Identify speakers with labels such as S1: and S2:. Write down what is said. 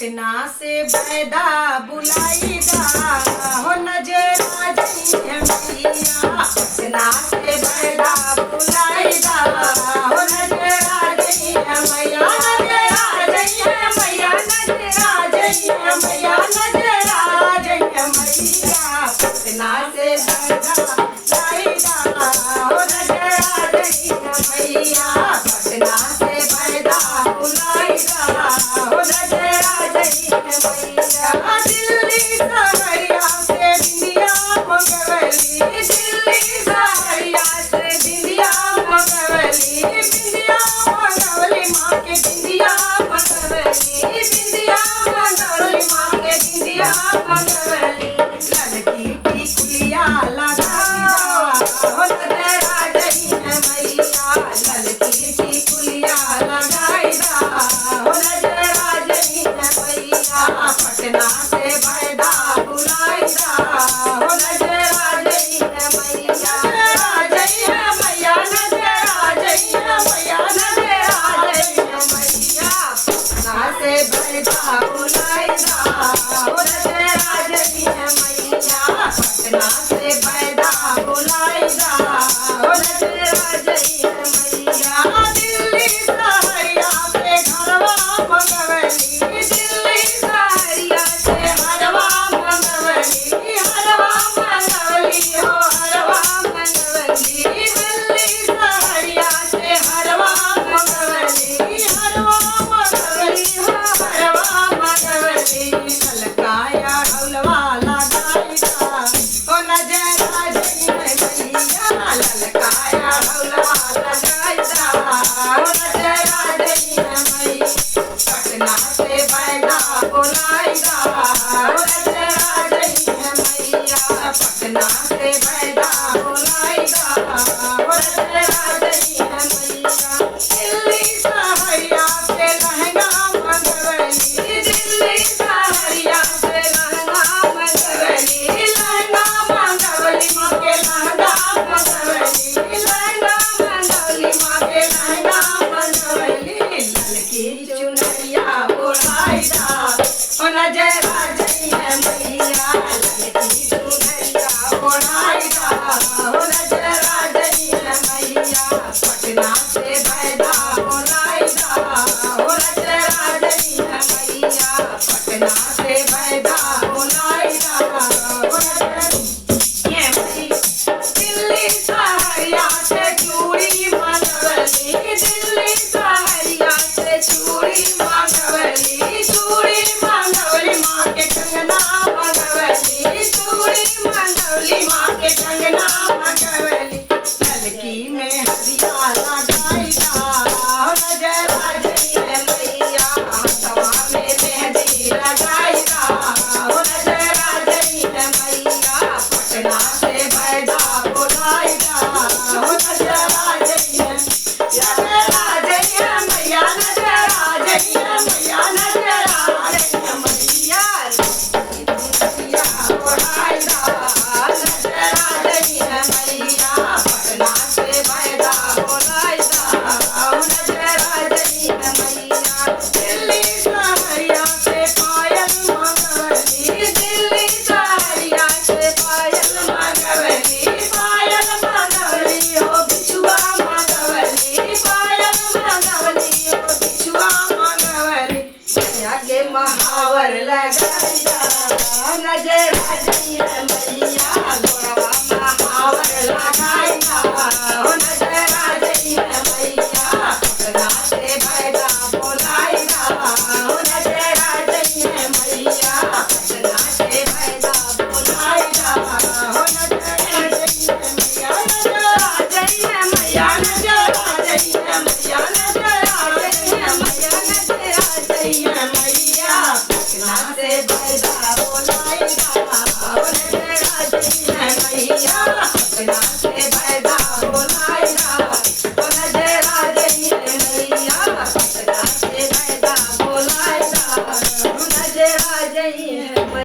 S1: पटना से बैदा बुलाईदा हो नजरा जइहे मैया। पटना से बैदा बुलाईदा हो नजरा जइहे मैया। नजरा जइहे मैया, नजरा जइहे मैया, नजरा जइहे मैया। पटना से बैदा बुलाईदा हो नजरा जइहे मैया। पटना से बैदा बुलाईदा हो नजरा जइहे मैया। दिल्ली सहरिया से बिंदिया मंगवली, दिल्ली सहरिया से बिंदिया मंगवली, बिंदिया मंगवली माँ के बिंदिया मंगवली, बिंदिया मंगवली माँ के बिंदिया मंगवली। लड़की की कुलिया लगाईदा हो नजरा जइहे मैया। लड़की की कुलिया लगाईदा हो नजरा जइहे मैया। पटना से बैदा बुलाईदा हो नजरा जइहे मैया। नजरा जइहे मैया, नजरा जइहे मैया, नजरा जइहे मैया। पटना से बैदा बुलाईदा हो नजरा जइहे मैया। पटना से बैदा बुलाईदा हो नजरा जइहे मैया। दिल्ली सहरिया से घरवा मंगवली, दिल्ली सहरिया से हरवा मंगवली, हरवा मंगवली हो हरवा मंगवली। दिल्ली सहरिया से हरवा मंगवली, हरवा मंगवली हो हरवा मंगवली। ललकाया ढोलवा लगाईदा हो नजरा जइहे मैया। ललकाया ढोलवा लगाईदा हो नजरा जइहे मैया। पटना से बैदा बुलाईदा हो नजरा जइहे मैया। पटना से बैदा बुलाईदा हो नजरा जइहे मैया। दिल्ली सहरिया से लहंगा मंगवली, दिल्ली सहरिया से लहंगा मंगवली, लहंगा मंगवली माँ के लहंगा मंगवली, लहंगा मंगवली माँ के लहंगा मंगवली। ललकी चुनरिया ओढ़ाईदा हो नजरा जइहे मैया। ललकी चुनरिया ओढ़ाईदा हो नजरा जइहे मैया। पटना से बैदा बुलाईदा हो नजरा जइहे मैया। पटना से बैदा बुलाईदा हो नजरा जइहे मैया। दिल्ली सहरिया से चूड़ी मंगवली, दिल्ली सहरिया से चूड़ी मंगवली, चूड़ी मंगवली माँ के कंगना मंगवली, चूड़ी मंगवली माँ के कंगना मंगवली। ललकी में हदिया लगाईदा हो नजरा जइहे मैया। हथवा में मेहंदी लगाईदा हो नजरा जइहे मैया। पटना से बैदा बुलाईदा हो नजरा जइहे। नजरा जइहे मैया, नजरा जइहे मैया, नजरा जइहे मैया। दुनिया ओढ़ाईदा नजरा जइहे मैया। पटना से बैदा बुलाईदा हो नजरा जइहे मैया। दिल्ली सहरिया से पायल मंगवली, दिल्ली सहरिया से पायल मंगवली, पायल मंगवली हो बिछुआ मंगवली, पायल मंगवली हो बिछुआ मंगवली। मैया के महावर लगाईदा नजरा जइहे मैया। गोरवा महावर लगाईदा हो नजरा